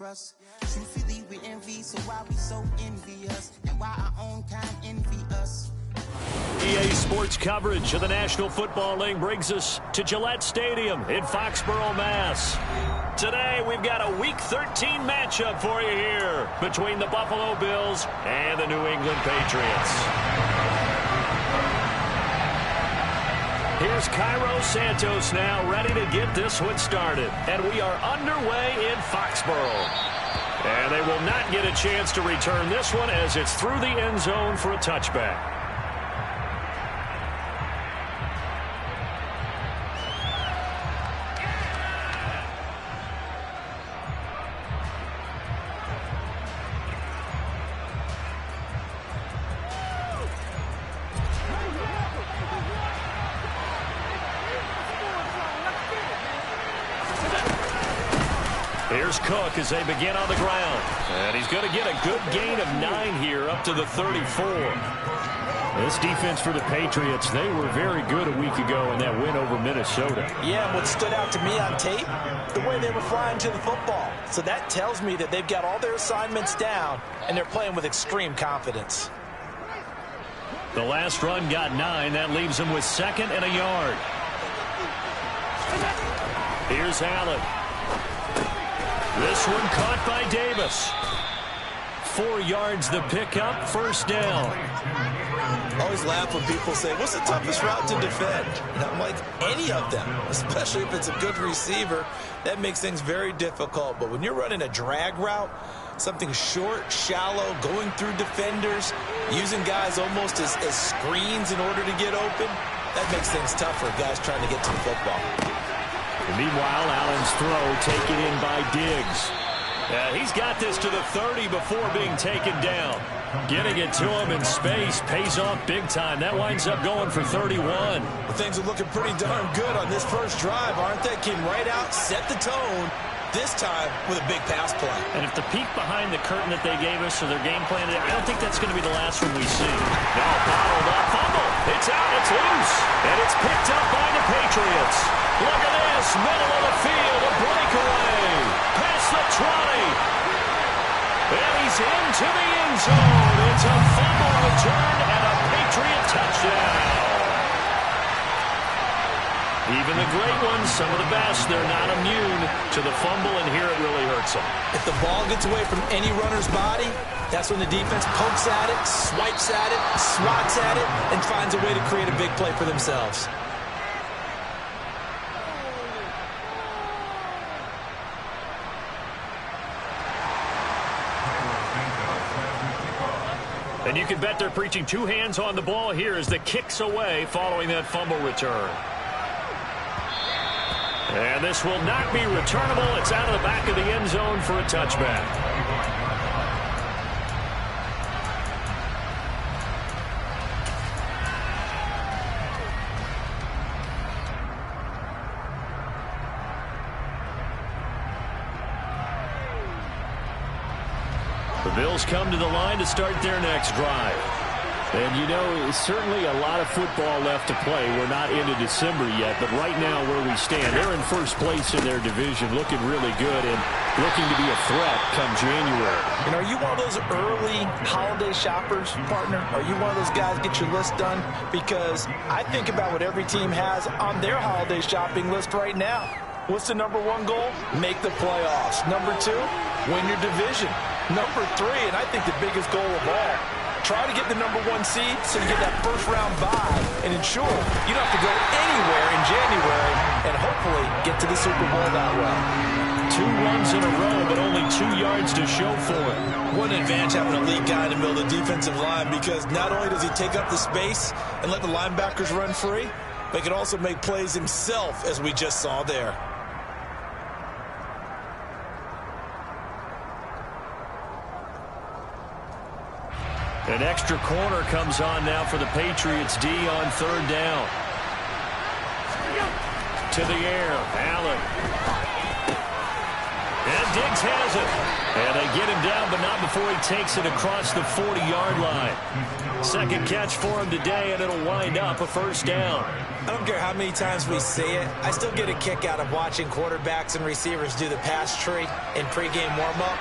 us. Truthfully, we envy, so why we so envious, and why our own kind envy us. EA Sports coverage of the National Football League brings us to Gillette Stadium in Foxborough, Mass. Today, we've got a Week 13 matchup for you here between the Buffalo Bills and the New England Patriots. Here's Cairo Santos now ready to get this one started. And we are underway in Foxborough. And they will not get a chance to return this one as it's through the end zone for a touchback. Here's Cook as they begin on the ground. And he's going to get a good gain of 9 here up to the 34. This defense for the Patriots, they were very good a week ago in that win over Minnesota. Yeah, and what stood out to me on tape, the way they were flying to the football. So that tells me that they've got all their assignments down, and they're playing with extreme confidence. The last run got 9. That leaves them with 2nd and a yard. Here's Allen. This one caught by Davis. 4 yards the pickup, first down. I always laugh when people say, what's the toughest route to defend? And I'm like, any of them, especially if it's a good receiver. That makes things very difficult. But when you're running a drag route, something short, shallow, going through defenders, using guys almost as screens in order to get open, that makes things tough for guys trying to get to the football. Meanwhile, Allen's throw taken in by Diggs. He's got this to the 30 before being taken down. Getting it to him in space pays off big time. That winds up going for 31. Well, things are looking pretty darn good on this first drive, aren't they? Came right out, set the tone, this time with a big pass play. And if the peek behind the curtain that they gave us or their game plan, I don't think that's going to be the last one we see. No, bottled up, fumble. It's out, it's loose. And it's picked up by the Patriots. Look at this, middle of the field, a breakaway. Past the 20. And he's into the end zone. It's a fumble return and a Patriot touchdown. Even the great ones, some of the best, they're not immune to the fumble, and here it really hurts them. If the ball gets away from any runner's body, that's when the defense pokes at it, swipes at it, swats at it, and finds a way to create a big play for themselves. And you can bet they're preaching 2 hands on the ball here as the kick's away following that fumble return. And this will not be returnable. It's out of the back of the end zone for a touchback. The Bills come to the line to start their next drive. And, you know, certainly a lot of football left to play. We're not into December yet, but right now where we stand, they're in first place in their division, looking really good and looking to be a threat come January. And are you one of those early holiday shoppers, partner? Are you one of those guys get your list done? Because I think about what every team has on their holiday shopping list right now. What's the number 1 goal? Make the playoffs. Number 2, win your division. Number 3, and I think the biggest goal of all, try to get the number 1 seed so you get that first-round bye and ensure you don't have to go anywhere in January and hopefully get to the Super Bowl that way. 2 runs in a row, but only 2 yards to show for it. What an advantage having a elite guy in the middle of the defensive line, because not only does he take up the space and let the linebackers run free, but he can also make plays himself, as we just saw there. An extra corner comes on now for the Patriots D on 3rd down. To the air, Allen. And Diggs has it. And they get him down, but not before he takes it across the 40-yard line. Second catch for him today, and it'll wind up a first down. I don't care how many times we see it. I still get a kick out of watching quarterbacks and receivers do the pass tree in pregame warm-up.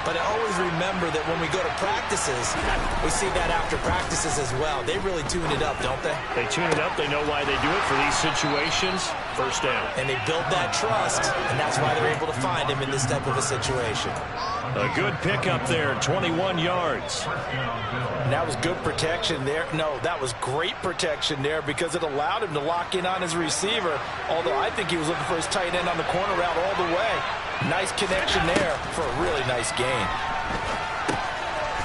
But I always remember that when we go to practices, we see that after practices as well. They really tune it up, don't they? They tune it up. They know why they do it for these situations. First down. And they build that trust, and that's why they're able to find him in this type of a situation. A good pickup there, 21 yards. And that was good protection there. No, that was great protection there because it allowed him to lock in on his receiver, although I think he was looking for his tight end on the corner route all the way. Nice connection there for a really nice gain.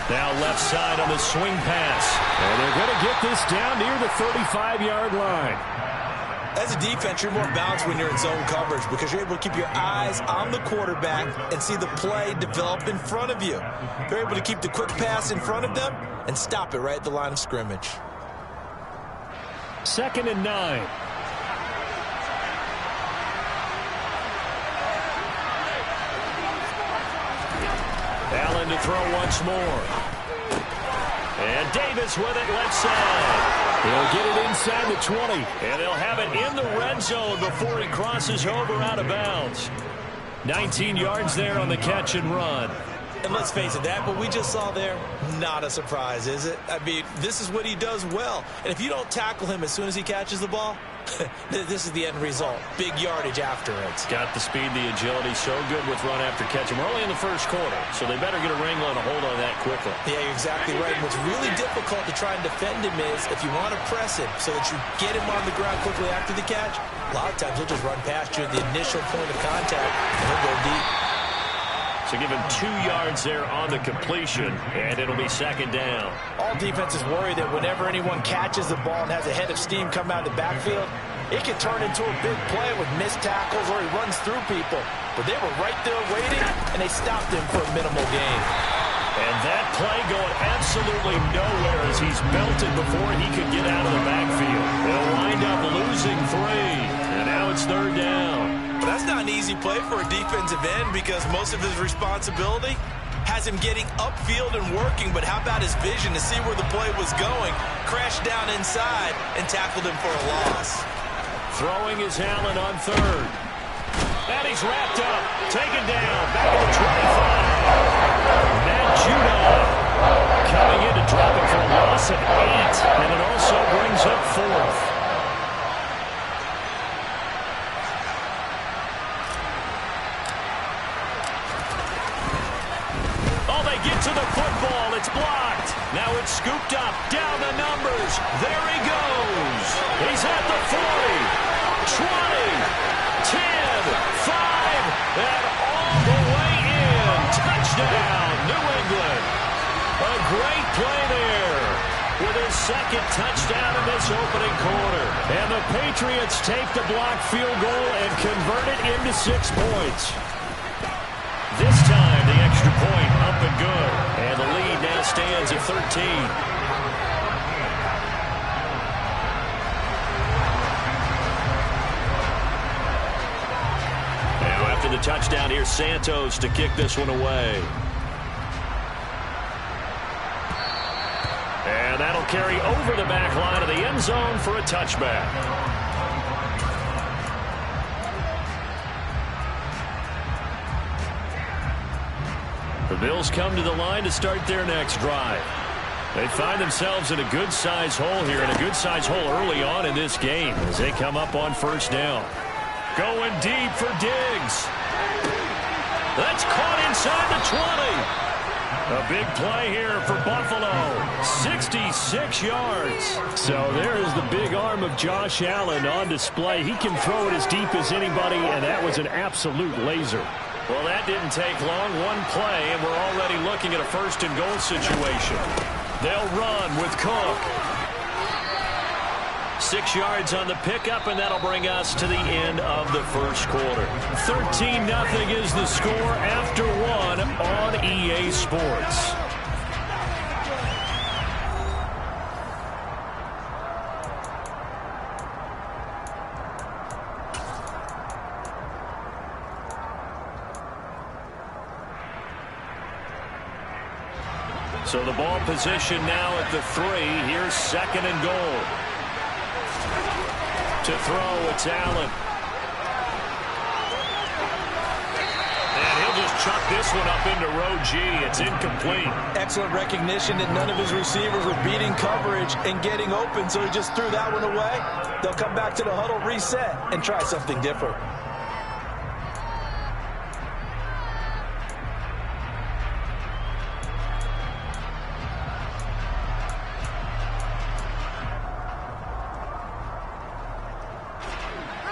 Now left side on the swing pass. And they're going to get this down near the 35-yard line. As a defense, you're more balanced when you're in zone coverage because you're able to keep your eyes on the quarterback and see the play develop in front of you. You're able to keep the quick pass in front of them and stop it right at the line of scrimmage. 2nd and 9. Allen to throw once more. And Davis with it left side. He'll get it inside the 20. And they'll have it in the red zone before he crosses over out of bounds. 19 yards there on the catch and run. And let's face it, that what we just saw there, not a surprise, is it? I mean, this is what he does well. And if you don't tackle him as soon as he catches the ball, this is the end result. Big yardage after it. Got the speed, the agility, so good with run after catch. And we're only in the first quarter, so they better get a wrangle and a hold on that quickly. Yeah, you're exactly right. And what's really difficult to try and defend him is if you want to press him so that you get him on the ground quickly after the catch, a lot of times he'll just run past you at the initial point of contact, and he'll go deep. So give him 2 yards there on the completion, and it'll be second down. All defenses worry that whenever anyone catches the ball and has a head of steam come out of the backfield, it can turn into a big play with missed tackles or he runs through people. But they were right there waiting, and they stopped him for a minimal gain. And that play going absolutely nowhere as he's belted before he could get out of the backfield. They'll wind up losing 3, and now it's third down. But that's not an easy play for a defensive end because most of his responsibility has him getting upfield and working. But how about his vision to see where the play was going, crashed down inside, and tackled him for a loss. Throwing is Allen on third. And he's wrapped up, taken down, back at the 25. Matt Judon coming in to drop it for a loss of 8, and it also brings up 4th. To the football, it's blocked. Now it's scooped up, down the numbers. There he goes. He's at the 40, 20, 10, 5, and all the way in. Touchdown, New England. A great play there with his second touchdown in this opening quarter. And the Patriots take the blocked field goal and convert it into 6 points. This time, the extra point up and good. And the lead now stands at 13. Now, after the touchdown, here's Santos to kick this one away. And that'll carry over the back line of the end zone for a touchback. The Bills come to the line to start their next drive. They find themselves in a good-sized hole here, and a good-sized hole early on in this game as they come up on first down. Going deep for Diggs. That's caught inside the 20. A big play here for Buffalo. 66 yards. So there is the big arm of Josh Allen on display. He can throw it as deep as anybody, and that was an absolute laser. Well, that didn't take long. One play, and we're already looking at a first-and-goal situation. They'll run with Cook. 6 yards on the pickup, and that'll bring us to the end of the first quarter. 13-0 is the score after 1 on EA Sports. So the ball position now at the 3. Here's 2nd and goal. To throw, it's Allen. And he'll just chuck this one up into row G. It's incomplete. Excellent recognition that none of his receivers were beating coverage and getting open, so he just threw that one away. They'll come back to the huddle, reset, and try something different.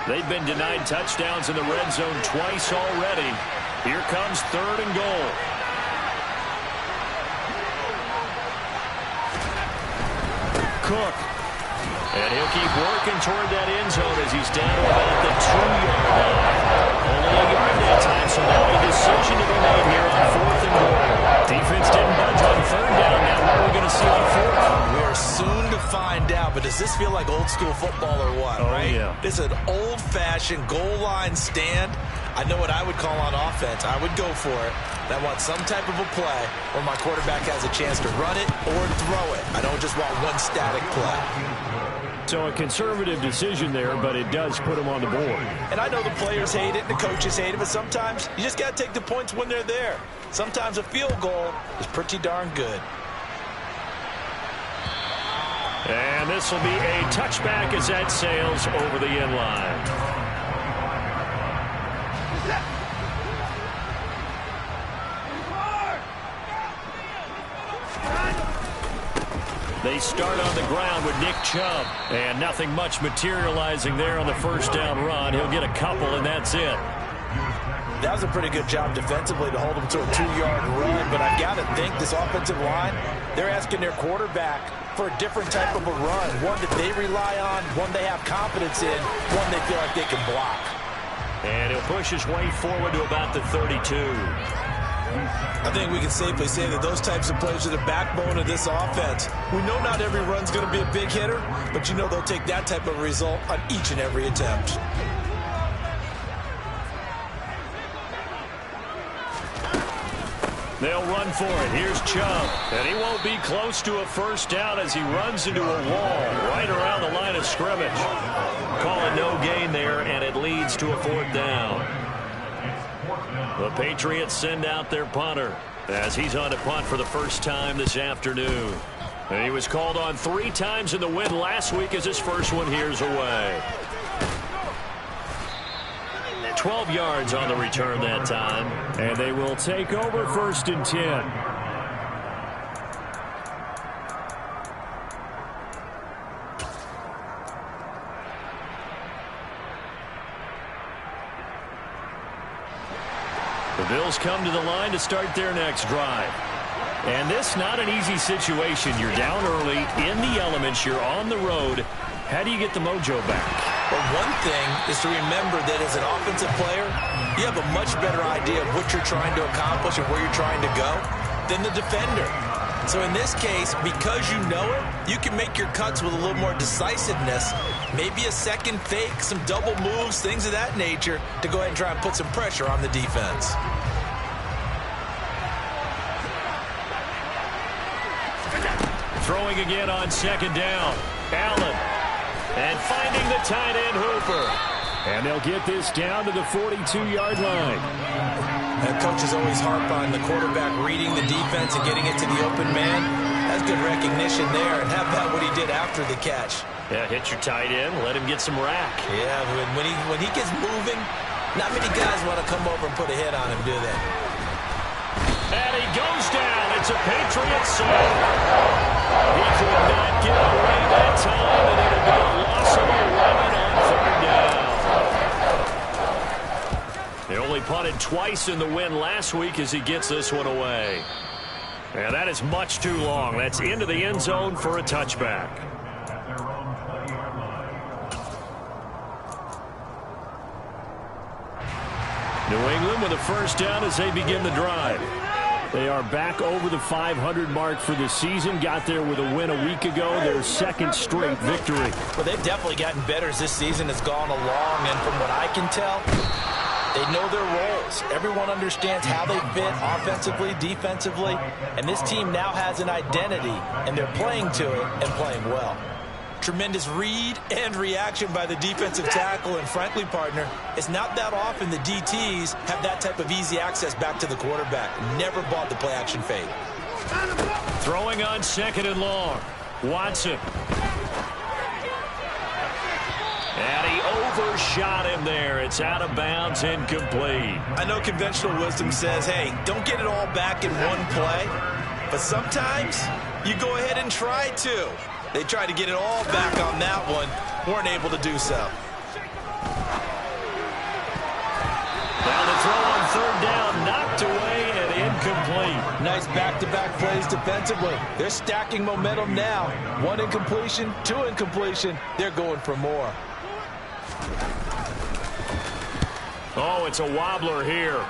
They've been denied touchdowns in the red zone twice already. Here comes 3rd and goal. Cook. And he'll keep working toward that end zone as he's down to about the 2-yard line. Only a yard that time, so now a decision to be made here on 4th and goal. Defense didn't budge on 3rd down. Now what are we going to see on 4th? We are soon to find out, but does this feel like old school football or what, right? Yeah. This is an old-fashioned goal line stand. I know what I would call on offense. I would go for it. I want some type of a play where my quarterback has a chance to run it or throw it. I don't just want one static play. So a conservative decision there, but it does put him on the board. And I know the players hate it and the coaches hate it, but sometimes you just got to take the points when they're there. Sometimes a field goal is pretty darn good. And this will be a touchback as that sails over the end line. They start on the ground with Nick Chubb. And nothing much materializing there on the 1st down run. He'll get a couple, and that's it. That was a pretty good job defensively to hold him to a 2-yard run, but I've got to think this offensive line, they're asking their quarterback for a different type of a run, one that they rely on, one they have confidence in, one they feel like they can block. And he'll push his way forward to about the 32. I think we can safely say that those types of plays are the backbone of this offense. We know not every run's going to be a big hitter, but you know they'll take that type of result on each and every attempt. They'll run for it. Here's Chubb. And he won't be close to a 1st down as he runs into a wall right around the line of scrimmage. Call it no gain there, and it leads to a 4th down. The Patriots send out their punter as he's on to punt for the first time this afternoon. And he was called on 3 times in the win last week as his first one here's away. 12 yards on the return that time. And they will take over 1st and 10. The Bills come to the line to start their next drive. And this not an easy situation. You're down early, in the elements, you're on the road. How do you get the mojo back? Well, one thing is to remember that as an offensive player, you have a much better idea of what you're trying to accomplish and where you're trying to go than the defender. So in this case, because you know it, you can make your cuts with a little more decisiveness, maybe a second fake, some double moves, things of that nature, to go ahead and try and put some pressure on the defense. Throwing again on 2nd down. Allen. And finding the tight end Hooper. And they'll get this down to the 42-yard line. And coaches always harp on the quarterback reading the defense and getting it to the open man. That's good recognition there. And how about what he did after the catch? Yeah, hit your tight end, let him get some rack. Yeah, when he gets moving, not many guys want to come over and put a hit on him, do they? And he goes down. It's a Patriots save. He could not get away that time, and it'll be a loss of 11 on 3rd down. They only punted twice in the win last week as he gets this one away. And that is much too long. That's into the end zone for a touchback. New England with a 1st down as they begin the drive. They are back over the 500 mark for the season. Got there with a win a week ago. Their 2nd straight victory. Well, they've definitely gotten better as this season has gone along. And from what I can tell, They know their roles. Everyone understands how they fit offensively, defensively, and this team now has an identity, and they're playing to it and playing well. Tremendous read and reaction by the defensive tackle, and frankly, partner, it's not that often the DTs have that type of easy access back to the quarterback. Never bought the play-action fade. Throwing on 2nd and long. Watson. And he overshot him there. It's out of bounds, incomplete. I know conventional wisdom says, hey, don't get it all back in one play. But sometimes you go ahead and try to. They tried to get it all back on that one. Weren't able to do so. Now the throw on 3rd down, knocked away and incomplete. Nice back-to-back plays defensively. They're stacking momentum now. 1 incompletion, 2 incompletion. They're going for more. Oh, it's a wobbler here.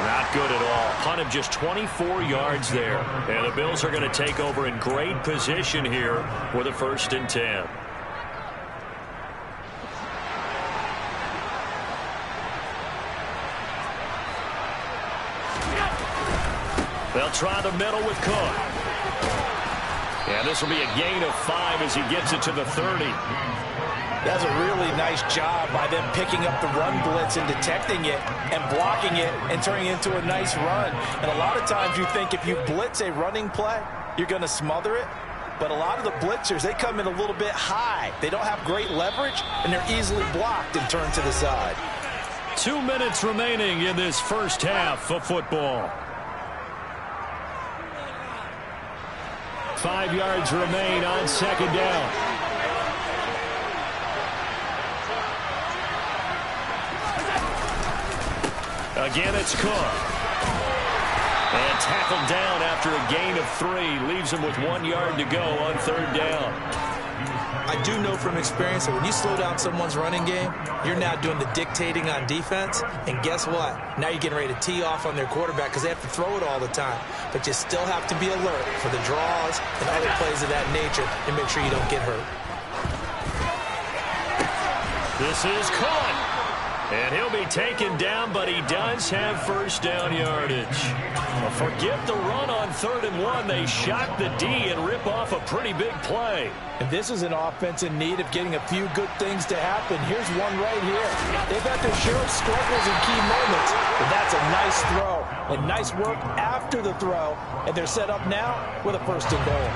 Not good at all. Punt of just 24 yards there. And the Bills are going to take over in great position here with a 1st and 10. They'll try the middle with Cook. And this will be a gain of 5 as he gets it to the 30. That's a really nice job by them picking up the run blitz and detecting it and blocking it and turning it into a nice run. And a lot of times you think if you blitz a running play, you're going to smother it. But a lot of the blitzers, they come in a little bit high. They don't have great leverage, and they're easily blocked and turned to the side. 2 minutes remaining in this first half of football. 5 yards remain on 2nd down. Again, it's Cook. And tackled down after a gain of 3. Leaves him with 1 yard to go on 3rd down. I do know from experience that when you slow down someone's running game, you're now doing the dictating on defense. And guess what? Now you're getting ready to tee off on their quarterback because they have to throw it all the time. But you still have to be alert for the draws and other plays of that nature and make sure you don't get hurt. This is Cook. And he'll be taken down, but he does have 1st down yardage. Well, forget the run on 3rd and 1. They shock the D and rip off a pretty big play. And this is an offense in need of getting a few good things to happen. Here's one right here. They've had their share of struggles in key moments, but that's a nice throw. And nice work after the throw. And they're set up now with a 1st and goal.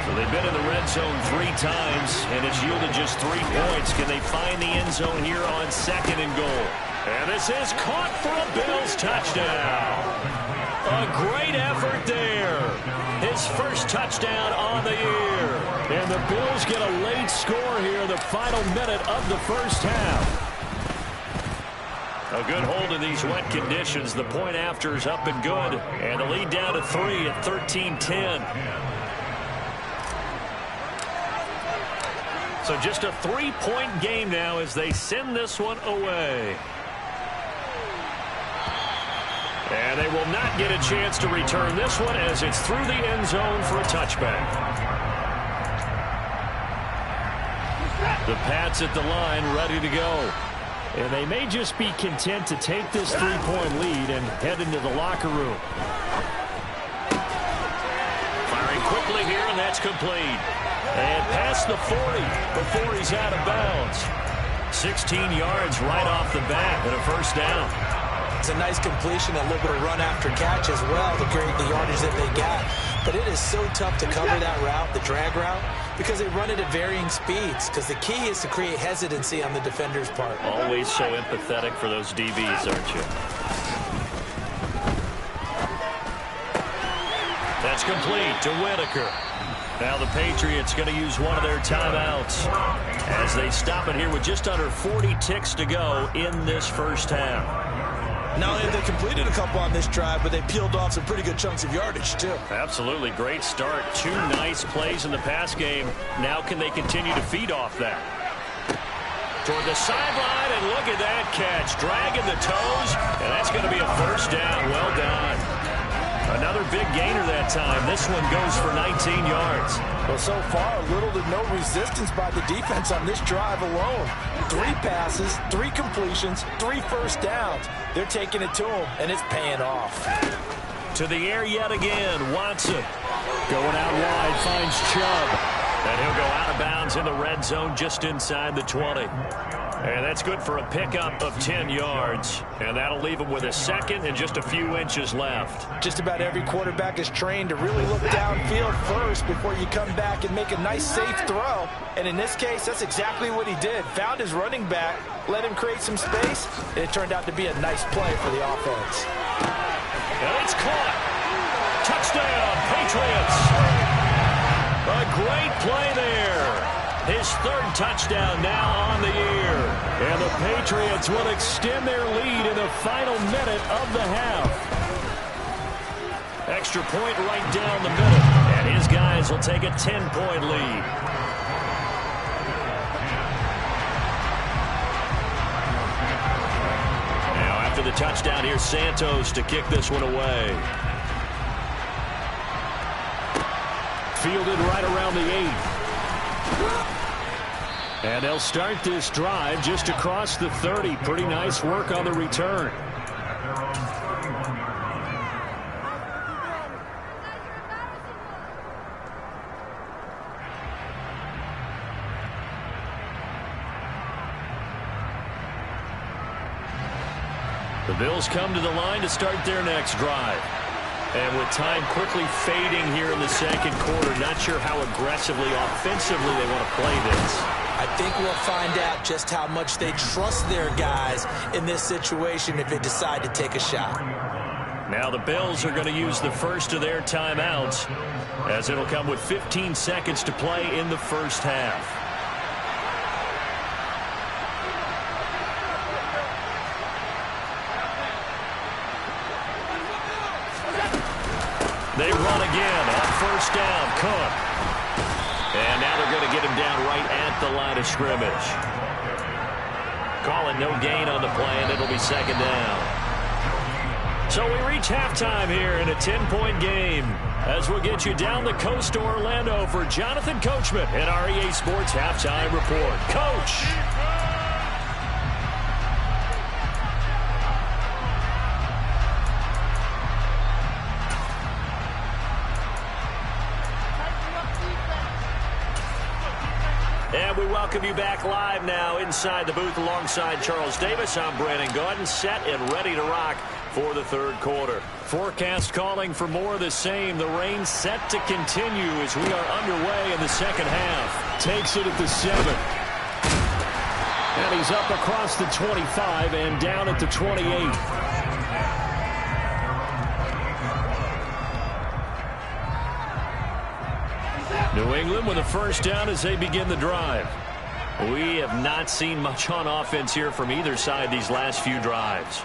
So they've been in the red zone 3 times, and it's yielded just 3 points. Can they find the end zone here on 2nd and goal? And this is caught for a Bills touchdown. A great effort there. His 1st touchdown on the year. And the Bills get a late score here in the final minute of the 1st half. A good hold in these wet conditions. The point after is up and good. And the lead down to 3 at 13-10. So just a 3-point game now as they send this one away. And they will not get a chance to return this one as it's through the end zone for a touchback. The Pats at the line ready to go. And they may just be content to take this 3-point lead and head into the locker room. Firing quickly here, and that's complete. And past the 40 before he's out of bounds. 16 yards right off the bat and a 1st down. It's a nice completion, a little bit of run after catch as well to create the yardage that they got. But it is so tough to cover that route, the drag route, because they run it at varying speeds. Because the key is to create hesitancy on the defender's part. Always so empathetic for those DBs, aren't you? That's complete to Whitaker. Now the Patriots going to use one of their timeouts as they stop it here with just under 40 ticks to go in this 1st half. Not only have they completed a couple on this drive, but they peeled off some pretty good chunks of yardage, too. Absolutely. Great start. 2 nice plays in the pass game. Now can they continue to feed off that? Toward the sideline, and look at that catch. Dragging the toes, and that's going to be a 1st down. Well done. Another big gainer that time. This one goes for 19 yards. Well, so far, little to no resistance by the defense on this drive alone. 3 passes, 3 completions, 3 first downs. They're taking it to him, and it's paying off. To the air yet again, Watson. Going out wide, finds Chubb. And he'll go out of bounds in the red zone just inside the 20. And that's good for a pickup of 10 yards. And that'll leave him with a second and just a few inches left. Just about every quarterback is trained to really look downfield first before you come back and make a nice, safe throw. And in this case, that's exactly what he did. Found his running back, let him create some space, and it turned out to be a nice play for the offense. And it's caught. Touchdown, Patriots. A great play there. His 3rd touchdown now on the year. And the Patriots will extend their lead in the final minute of the half. Extra point right down the middle. And his guys will take a 10-point lead. Now after the touchdown, here's Santos to kick this one away. Fielded right around the 8. And they'll start this drive just across the 30. Pretty nice work on the return. The Bills come to the line to start their next drive. And with time quickly fading here in the second quarter, not sure how aggressively, offensively they want to play this. I think we'll find out just how much they trust their guys in this situation if they decide to take a shot. Now the Bills are going to use the first of their timeouts, as it'll come with 15 seconds to play in the first half. They run again on first down. Cook. And now they're going to get him down right at the line of scrimmage. Calling no gain on the play, and it'll be second down. So we reach halftime here in a 10-point game, as we'll get you down the coast to Orlando for Jonathan Coachman at our EA Sports Halftime Report. Coach! And we welcome you back live now inside the booth alongside Charles Davis. I'm Brandon Gaudin, set and ready to rock for the third quarter. Forecast calling for more of the same. The rain set to continue as we are underway in the second half. Takes it at the 7. And he's up across the 25 and down at the 28. New England with a first down as they begin the drive. We have not seen much on offense here from either side these last few drives.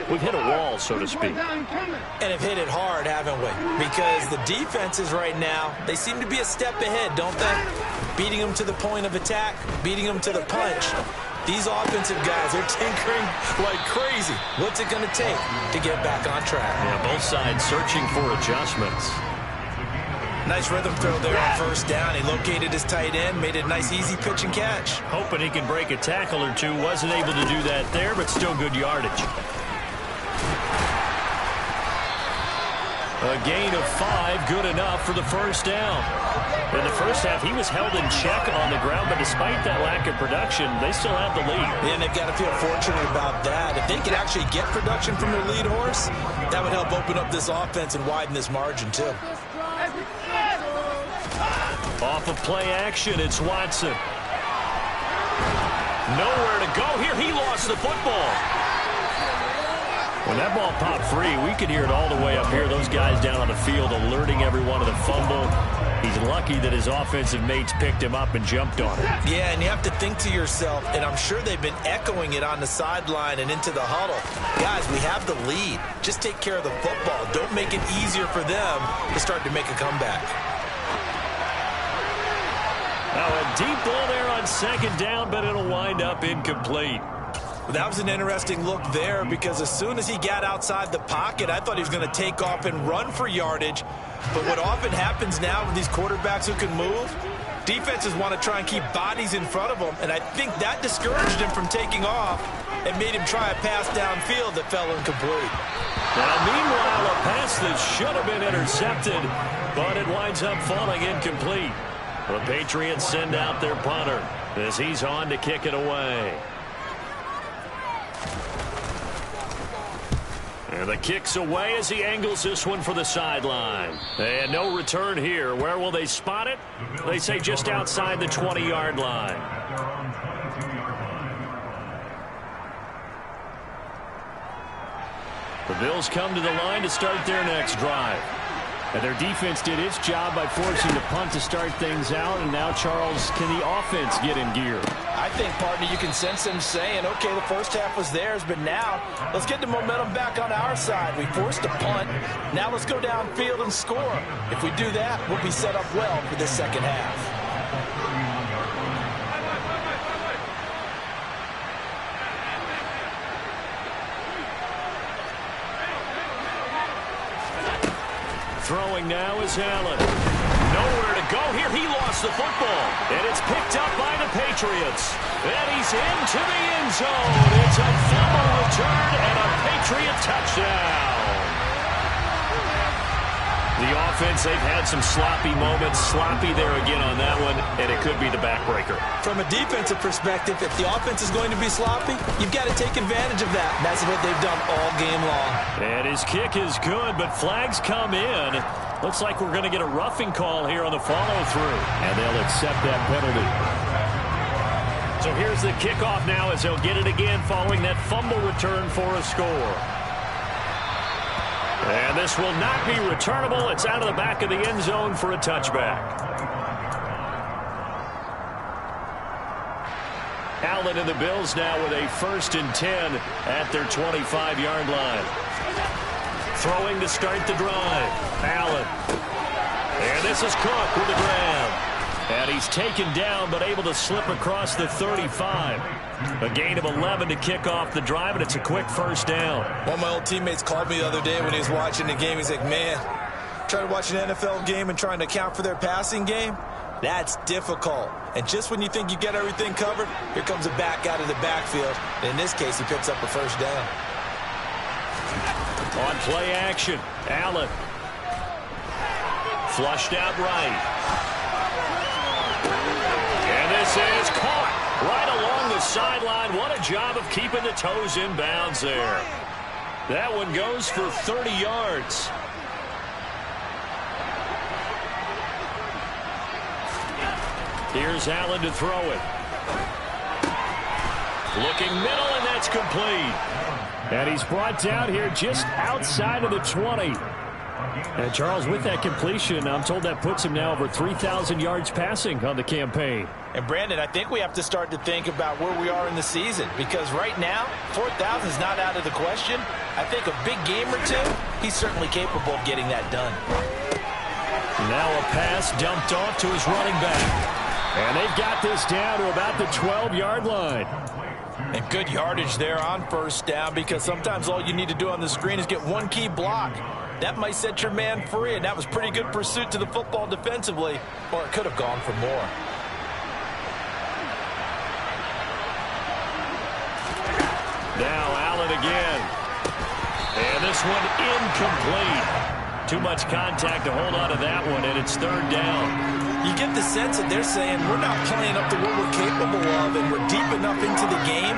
We've hit a wall, so to speak. And have hit it hard, haven't we? Because the defenses right now, they seem to be a step ahead, don't they? Beating them to the point of attack, beating them to the punch. These offensive guys are tinkering like crazy. What's it going to take to get back on track? Yeah, both sides searching for adjustments. Nice rhythm throw there on first down. He located his tight end, made it a nice, easy pitch and catch. Hoping he can break a tackle or two. Wasn't able to do that there, but still good yardage. A gain of 5, good enough for the first down. In the first half, he was held in check on the ground, but despite that lack of production, they still have the lead. Yeah, and they've got to feel fortunate about that. If they could actually get production from their lead horse, that would help open up this offense and widen this margin, too. Off of play action, it's Watson. Nowhere to go here. He lost the football. When that ball popped free, we could hear it all the way up here. Those guys down on the field alerting everyone of the fumble. He's lucky that his offensive mates picked him up and jumped on it. Yeah, and you have to think to yourself, and I'm sure they've been echoing it on the sideline and into the huddle. Guys, we have the lead. Just take care of the football. Don't make it easier for them to start to make a comeback. Now a deep ball there on second down, but it'll wind up incomplete. Well, that was an interesting look there because as soon as he got outside the pocket, I thought he was going to take off and run for yardage. But what often happens now with these quarterbacks who can move, defenses want to try and keep bodies in front of them, and I think that discouraged him from taking off and made him try a pass downfield that fell incomplete. Now, meanwhile, a pass that should have been intercepted, but it winds up falling incomplete. The Patriots send out their punter as he's on to kick it away. And the kick's away as he angles this one for the sideline. And no return here. Where will they spot it? They say just outside the 20-yard line. The Bills come to the line to start their next drive. And their defense did its job by forcing the punt to start things out. And now, Charles, can the offense get in gear? I think, partner, you can sense them saying, okay, the first half was theirs, but now let's get the momentum back on our side. We forced a punt. Now let's go downfield and score. If we do that, we'll be set up well for the second half. Throwing now is Allen. Nowhere to go here. He lost the football. And it's picked up by the Patriots. And he's into the end zone. It's a fumble return and a Patriot touchdown. The offense, they've had some sloppy moments. Sloppy there again on that one, and it could be the backbreaker. From a defensive perspective, if the offense is going to be sloppy, you've got to take advantage of that. And that's what they've done all game long. And his kick is good, but flags come in. Looks like we're going to get a roughing call here on the follow-through. And they'll accept that penalty. So here's the kickoff now as they'll get it again following that fumble return for a score. And this will not be returnable. It's out of the back of the end zone for a touchback. Allen and the Bills now with a 1st and 10 at their 25-yard line. Throwing to start the drive. Allen. And this is Cook with the grab. And he's taken down but able to slip across the 35. A gain of 11 to kick off the drive, and it's a quick first down. One of my old teammates called me the other day when he was watching the game. He's like, man, trying to watch an NFL game and trying to account for their passing game, that's difficult. And just when you think you get everything covered, here comes a back out of the backfield. And in this case, he picks up a first down. On play action, Allen. Flushed out right. And this is caught right along the sideline. What a job of keeping the toes in bounds there. That one goes for 30 yards. Here's Allen to throw it. Looking middle, and that's complete. And he's brought down here just outside of the 20. And Charles, with that completion, I'm told that puts him now over 3,000 yards passing on the campaign. And Brandon, I think we have to start to think about where we are in the season, because right now 4,000 is not out of the question. I think a big game or two, he's certainly capable of getting that done. Now a pass dumped off to his running back. And they've got this down to about the 12-yard line. And good yardage there on first down, because sometimes all you need to do on the screen is get one key block. That might set your man free, and that was pretty good pursuit to the football defensively, or it could have gone for more. Now Allen again. And this one incomplete. Too much contact to hold on to that one, and it's 3rd down. You get the sense that they're saying we're not playing up to what we're capable of, and we're deep enough into the game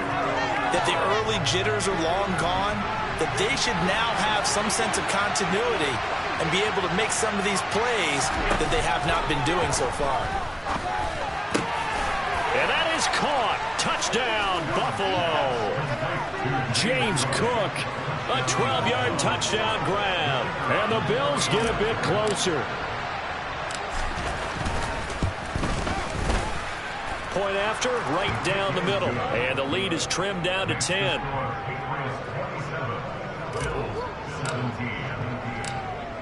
that the early jitters are long gone, that they should now have some sense of continuity and be able to make some of these plays that they have not been doing so far. And that is caught. Touchdown, Buffalo. James Cook, a 12-yard touchdown grab. And the Bills get a bit closer. Point after, right down the middle. And the lead is trimmed down to 10.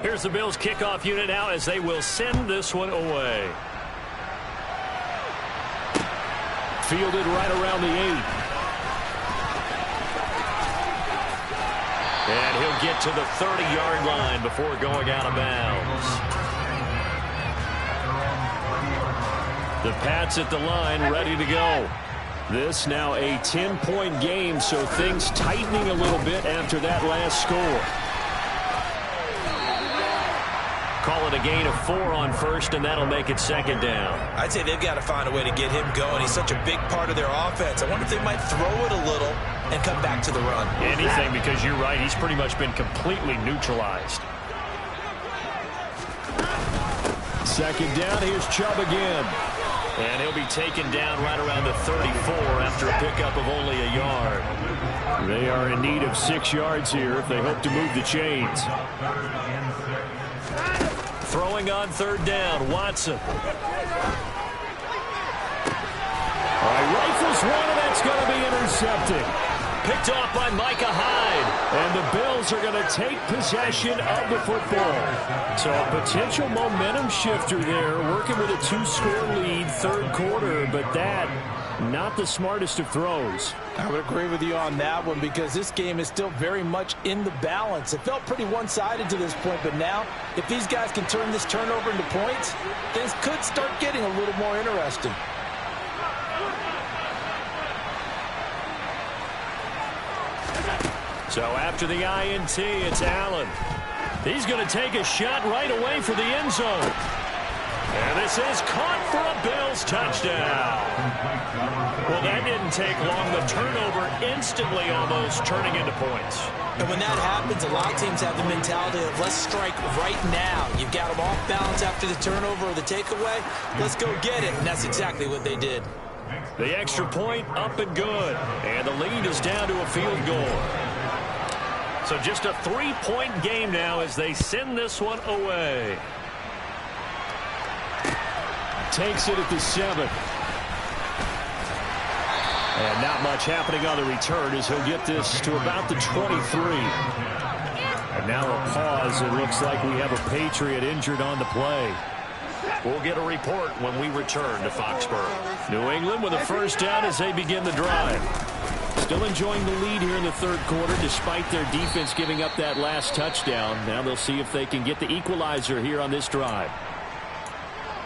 Here's the Bills kickoff unit now as they will send this one away. Fielded right around the 8. And he'll get to the 30-yard line before going out of bounds. The Pats at the line, ready to go. This now a 10-point game, so things tightening a little bit after that last score. Call it a gain of 4 on first, and that'll make it second down. I'd say they've got to find a way to get him going. He's such a big part of their offense. I wonder if they might throw it a little and come back to the run. Anything, because you're right. He's pretty much been completely neutralized. Second down. Here's Chubb again. And he'll be taken down right around the 34 after a pickup of only a yard. They are in need of 6 yards here if they hope to move the chains. Throwing on third down, Watson. All right, rifles one, and that's going to be intercepted. Picked off by Micah Hyde. And the Bills are going to take possession of the football. So a potential momentum shifter there, working with a 2-score lead, third quarter, but that, not the smartest of throws. I would agree with you on that one because this game is still very much in the balance. It felt pretty one-sided to this point, but now if these guys can turn this turnover into points, things could start getting a little more interesting. So after the INT, it's Allen. He's going to take a shot right away for the end zone. And this is caught for a Bills touchdown. Well, that didn't take long. The turnover instantly almost turning into points. And when that happens, a lot of teams have the mentality of let's strike right now. You've got them off balance after the turnover or the takeaway. Let's go get it. And that's exactly what they did. The extra point up and good. And the lead is down to a field goal. So just a 3-point game now as they send this one away. Takes it at the 7. And not much happening on the return as he'll get this to about the 23. And now a pause. It looks like we have a Patriot injured on the play. We'll get a report when we return to Foxborough. New England with a first down as they begin the drive. Still enjoying the lead here in the third quarter despite their defense giving up that last touchdown. Now they'll see if they can get the equalizer here on this drive.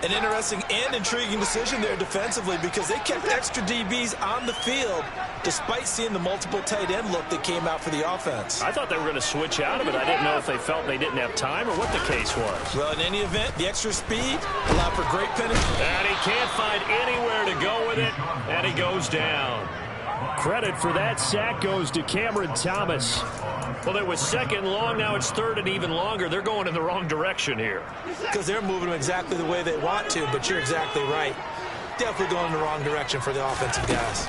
An interesting and intriguing decision there defensively because they kept extra DBs on the field despite seeing the multiple tight end look that came out for the offense. I thought they were going to switch out of it. I didn't know if they felt they didn't have time or what the case was. Well, in any event, the extra speed allowed for great penetration. And he can't find anywhere to go with it, and he goes down. Credit for that sack goes to Cameron Thomas. Well, it was second long. Now it's third and even longer. They're going in the wrong direction here. Because they're moving them exactly the way they want to, but you're exactly right. Definitely going in the wrong direction for the offensive guys.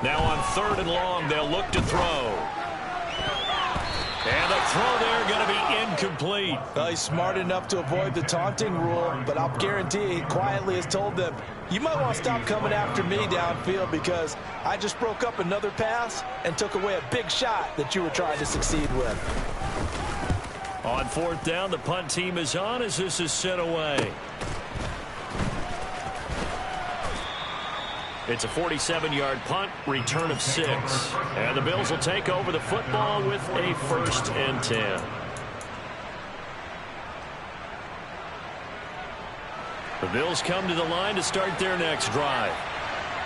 Now on third and long, they'll look to throw. And the throw there going to be incomplete. Well, he's smart enough to avoid the taunting rule, but I'll guarantee he quietly has told them, you might want to stop coming after me downfield because I just broke up another pass and took away a big shot that you were trying to succeed with. On fourth down, the punt team is on as this is sent away. It's a 47-yard punt, return of 6. And the Bills will take over the football with a 1st and 10. The Bills come to the line to start their next drive.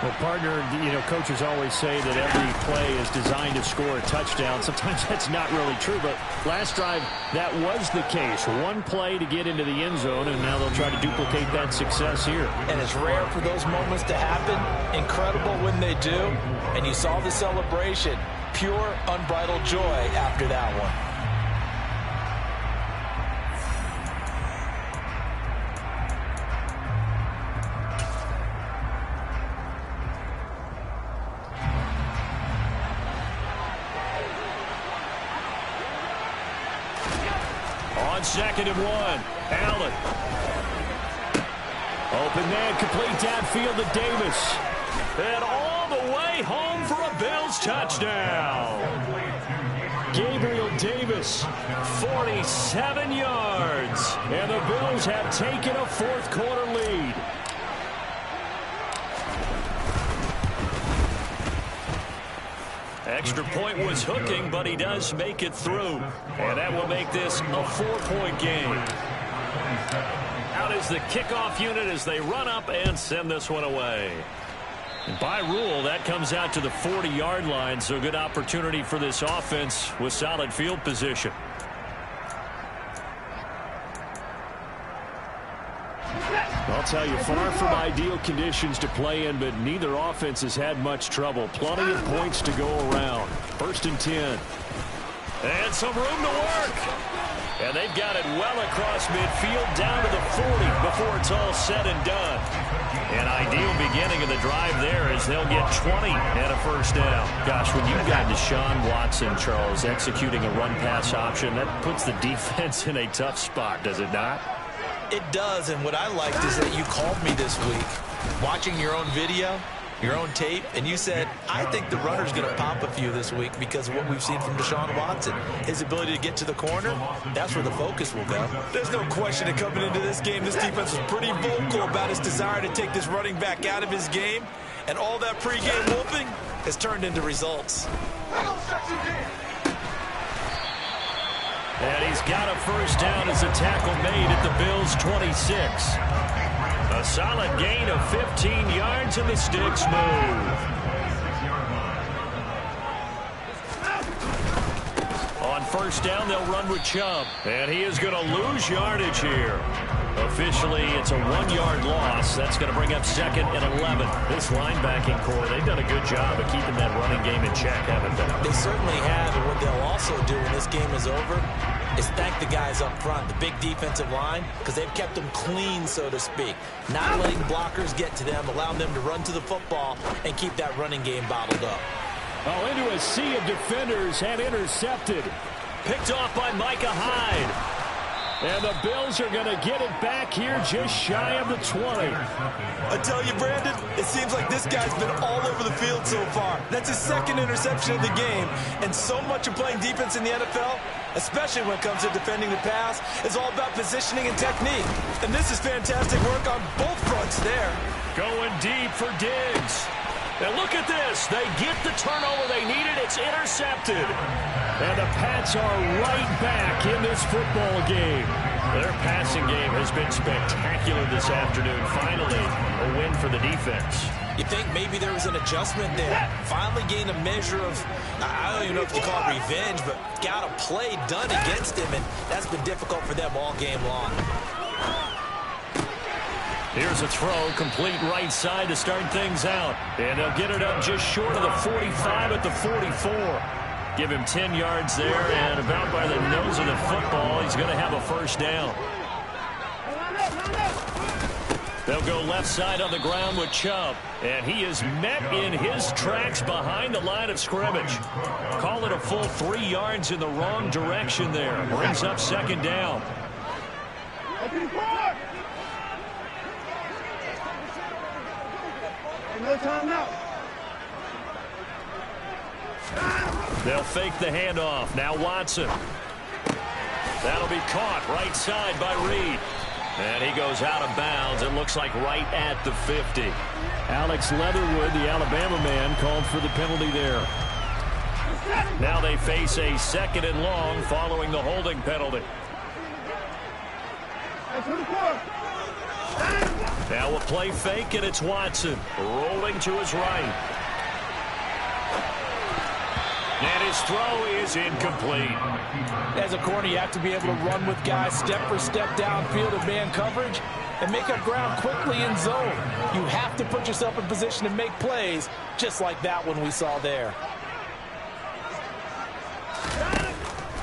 Well, partner, you know, coaches always say that every play is designed to score a touchdown. Sometimes that's not really true, but last drive, that was the case. One play to get into the end zone, and now they'll try to duplicate that success here. And it's rare for those moments to happen. Incredible when they do. And you saw the celebration. Pure, unbridled joy after that one. On 2nd and 1, Allen. Open man, complete downfield to Davis. And all the way home for a Bills touchdown. Gabriel Davis, 47 yards. and the Bills have taken a fourth quarter lead. Extra point was hooking, but he does make it through. And that will make this a 4-point game. Out is the kickoff unit as they run up and send this one away. And by rule, that comes out to the 40-yard line, so good opportunity for this offense with solid field position. I'll tell you, far from ideal conditions to play in, but neither offense has had much trouble. Plenty of points to go around. 1st and 10. And some room to work. And they've got it well across midfield down to the 40 before it's all said and done. An ideal beginning of the drive there as they'll get 20 and a first down. Gosh, when you've got Deshaun Watson, Charles, executing a run-pass option, that puts the defense in a tough spot, does it not? It does, and what I liked is that you called me this week, watching your own video, your own tape, and you said, I think the runner's going to pop a few this week because of what we've seen from Deshaun Watson. His ability to get to the corner, that's where the focus will go. There's no question that coming into this game, this defense was pretty vocal about his desire to take this running back out of his game, and all that pregame whooping has turned into results. And he's got a first down as a tackle made at the Bills' 26. A solid gain of 15 yards and the sticks move. On first down, they'll run with Chubb. And he is going to lose yardage here. Officially, it's a 1-yard loss. That's going to bring up 2nd and 11. This linebacking core, they've done a good job of keeping that running game in check, haven't they? They certainly have, and what they'll also do when this game is over is thank the guys up front, the big defensive line, because they've kept them clean, so to speak. Not letting blockers get to them, allowing them to run to the football and keep that running game bottled up. Oh, into a sea of defenders and intercepted. Picked off by Micah Hyde. And the Bills are going to get it back here just shy of the 20. I tell you, Brandon, it seems like this guy's been all over the field so far. That's his 2nd interception of the game. And so much of playing defense in the NFL, especially when it comes to defending the pass, is all about positioning and technique. And this is fantastic work on both fronts there. Going deep for Diggs. And look at this. They get the turnover they needed. It's intercepted. And the Pats are right back in this football game. Their passing game has been spectacular this afternoon. Finally, a win for the defense. You think maybe there was an adjustment there. Finally gained a measure of, I don't even know if you call it revenge, but got a play done against him, and that's been difficult for them all game long. Here's a throw, complete right side to start things out. And they'll get it up just short of the 45 at the 44. Give him 10 yards there, and about by the nose of the football, he's going to have a first down. They'll go left side on the ground with Chubb, and he is met in his tracks behind the line of scrimmage. Call it a full 3 yards in the wrong direction there. Brings up 2nd down. No time out. They'll fake the handoff. Now Watson. That'll be caught right side by Reed. And he goes out of bounds. It looks like right at the 50. Alex Leatherwood, the Alabama man, called for the penalty there. Now they face a 2nd and long following the holding penalty. Now a play fake, and it's Watson rolling to his right. And his throw is incomplete. As a corner, you have to be able to run with guys step for step downfield in man coverage and make up ground quickly in zone. You have to put yourself in position to make plays, just like that one we saw there.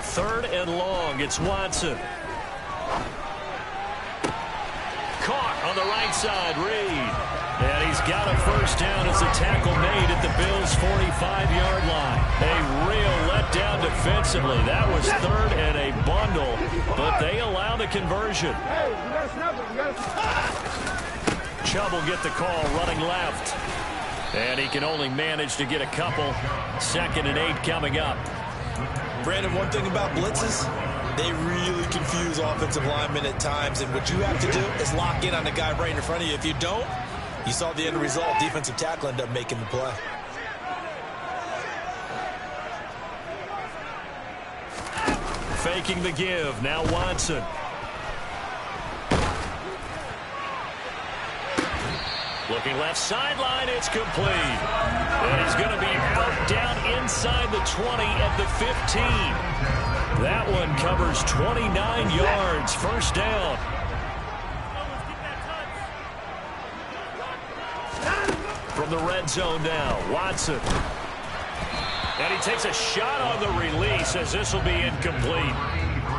3rd and long, it's Watson. Caught on the right side, Reed. And he's got a first down as a tackle made at the Bills' 45-yard line. A real letdown defensively. That was 3rd and a bundle, but they allow the conversion. Chubb will get the call running left. And he can only manage to get a couple. 2nd and 8 coming up. Brandon, one thing about blitzes, they really confuse offensive linemen at times, and what you have to do is lock in on the guy right in front of you. If you don't, you saw the end result. Defensive tackle ended up making the play. faking the give. Now Watson. Looking left sideline, it's complete. And he's going to be out down inside the 20 at the 15. That one covers 29 yards. First down. From the red zone now, Watson. And he takes a shot on the release as this will be incomplete.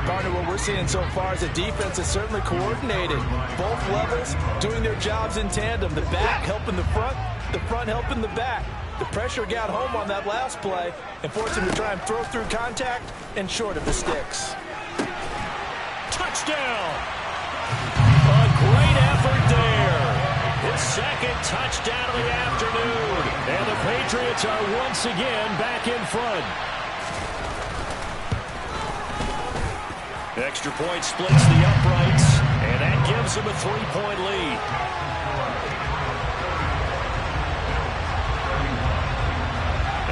Partner, what we're seeing so far is the defense is certainly coordinated. Both levels doing their jobs in tandem. The back helping the front helping the back. The pressure got home on that last play and forced him to try and throw through contact and short of the sticks. Touchdown! A great effort there. His second touchdown of the afternoon. And the Patriots are once again back in front. Extra point splits the uprights, and that gives them a 3-point lead.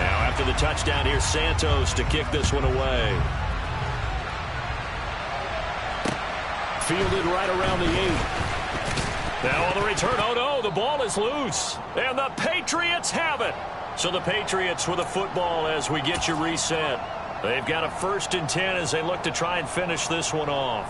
Now after the touchdown, here's Santos to kick this one away. Fielded right around the 8. Now on the return, oh no, the ball is loose. And the Patriots have it. So the Patriots with a football as we get you reset. They've got a 1st and 10 as they look to try and finish this one off.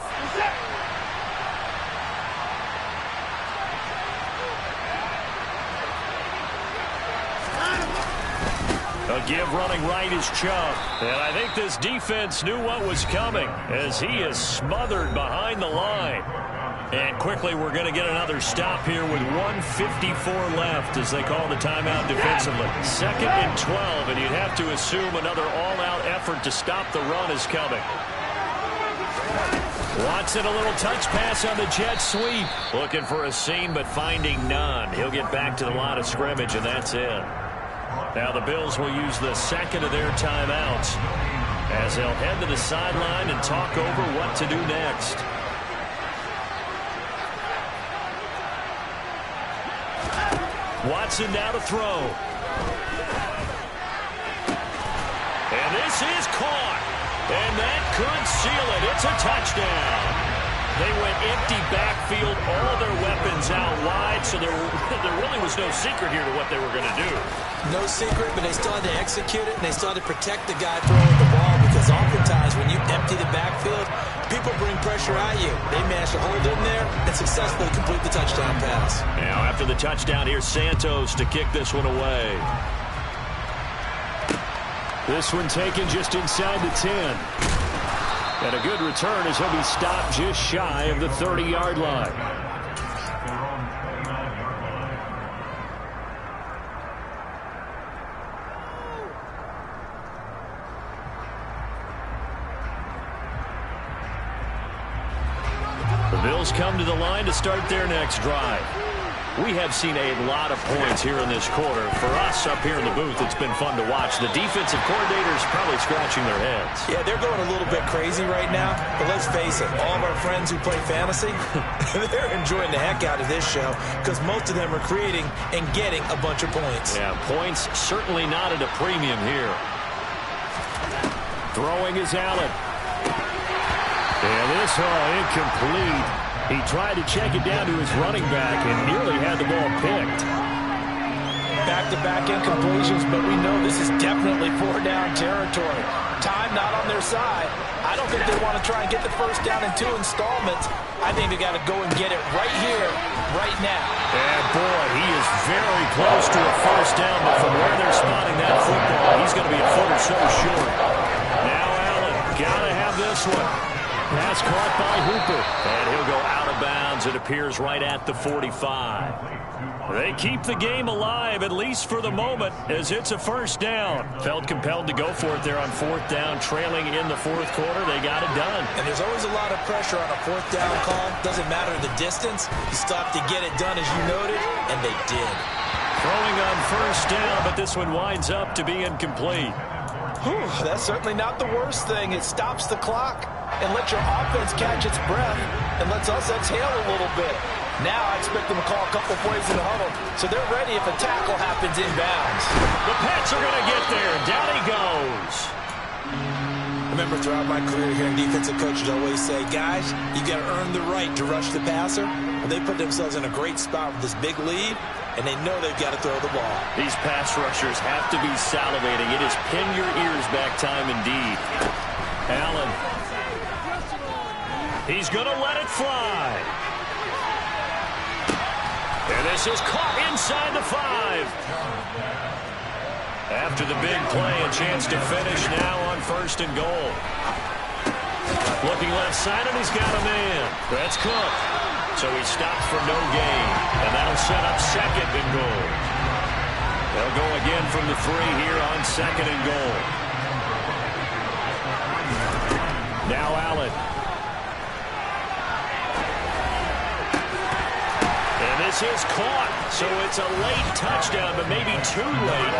A give running right is Chubb. And I think this defense knew what was coming as he is smothered behind the line. And quickly we're going to get another stop here with 1:54 left as they call the timeout defensively. 2nd and 12, and you'd have to assume another all-out effort to stop the run is coming. Watson, a little touch pass on the jet sweep. Looking for a seam but finding none. He'll get back to the line of scrimmage, and that's it. Now the Bills will use the 2nd of their timeouts as they'll head to the sideline and talk over what to do next. Watson now to throw. And this is caught. And that could seal it. It's a touchdown. They went empty backfield, all their weapons out wide, so there really was no secret here to what they were going to do. No secret, but they still had to execute it, and they still had to protect the guy throwing the ball, because oftentimes when you empty the backfield, people bring pressure at you. They managed to hold in there and successfully complete the touchdown pass. Now after the touchdown, here's Santos to kick this one away. This one taken just inside the 10. And a good return as he'll be stopped just shy of the 30-yard line. The Bills come to the line to start their next drive. We have seen a lot of points here in this quarter. For us up here in the booth, it's been fun to watch. The defensive coordinators probably scratching their heads. Yeah, they're going a little bit crazy right now. But let's face it, all of our friends who play fantasy, they're enjoying the heck out of this show because most of them are creating and getting a bunch of points. Yeah, points certainly not at a premium here. Throwing is Allen. And this incomplete. He tried to check it down to his running back and nearly had the ball picked. Back-to-back incompletions, but we know this is definitely 4-down territory. Time not on their side. I don't think they want to try and get the first down in 2 installments. I think they got to go and get it right here, right now. And boy, he is very close to a first down, but from where they're spotting that football, he's going to be a foot or so short. Now Allen, got to have this one. Pass caught by Hooper. And he'll go out of bounds. It appears right at the 45. They keep the game alive, at least for the moment, as it's a first down. Felt compelled to go for it there on 4th down, trailing in the 4th quarter. They got it done. And there's always a lot of pressure on a 4th down call. Doesn't matter the distance. You still have to get it done, as you noted, and they did. Throwing on first down, but this one winds up to be incomplete. Whew, that's certainly not the worst thing. It stops the clock and lets your offense catch its breath and lets us exhale a little bit. Now I expect them to call a couple plays in the huddle, so they're ready if a tackle happens inbounds. The Pats are going to get there. Down he goes. remember throughout my career hearing defensive coaches always say, guys, you got to earn the right to rush the passer. Well, they put themselves in a great spot with this big lead, and they know they've got to throw the ball. These pass rushers have to be salivating. It is pin your ears back time indeed. Allen. He's going to let it fly. And this is caught inside the 5. After the big play, a chance to finish now on 1st and goal. Looking left side, and he's got a man. That's Cook. So he stops for no gain, and that'll set up 2nd and goal. They'll go again from the 3 here on 2nd and goal. Now Allen. This is caught, so it's a late touchdown, but maybe too late.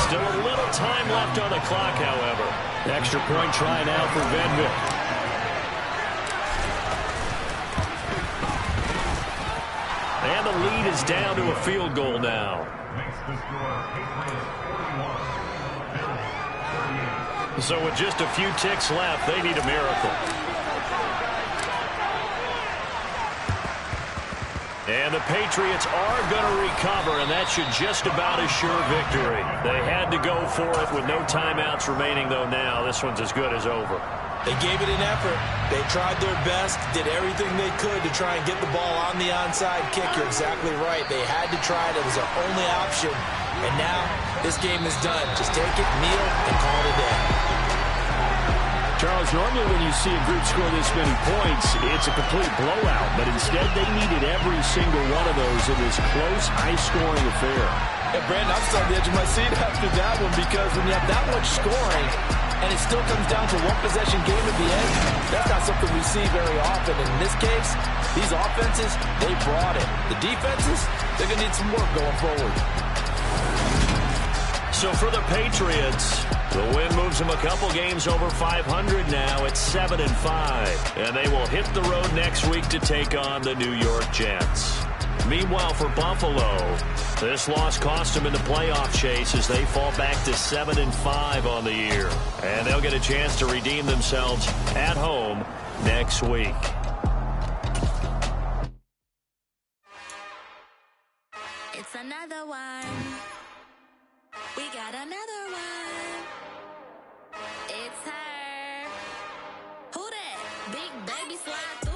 Still a little time left on the clock, however. Extra point try now for Venvik. And the lead is down to a field goal now. So with just a few ticks left, they need a miracle. And the Patriots are going to recover, and that should just about assure victory. They had to go for it with no timeouts remaining, though now this one's as good as over. They gave it an effort. They tried their best, did everything they could to try and get the ball on the onside kick. You're exactly right. They had to try it. It was their only option. And now this game is done. Just take it, kneel, and call it a day. Charles, normally when you see a group score this many points, it's a complete blowout. But instead, they needed every single one of those in this close, high-scoring affair. Yeah, Brandon, I'm still on the edge of my seat after that one because when you have that much scoring and it still comes down to one-possession game at the end, that's not something we see very often. And in this case, these offenses, they brought it. The defenses, they're going to need some work going forward. So for the Patriots, the win moves them a couple games over 500 now at 7-5. And they will hit the road next week to take on the New York Jets. Meanwhile, for Buffalo, this loss cost them in the playoff chase as they fall back to 7-5 on the year. And they'll get a chance to redeem themselves at home next week. It's another one. We got another one. It's her. Who that? Big baby slide.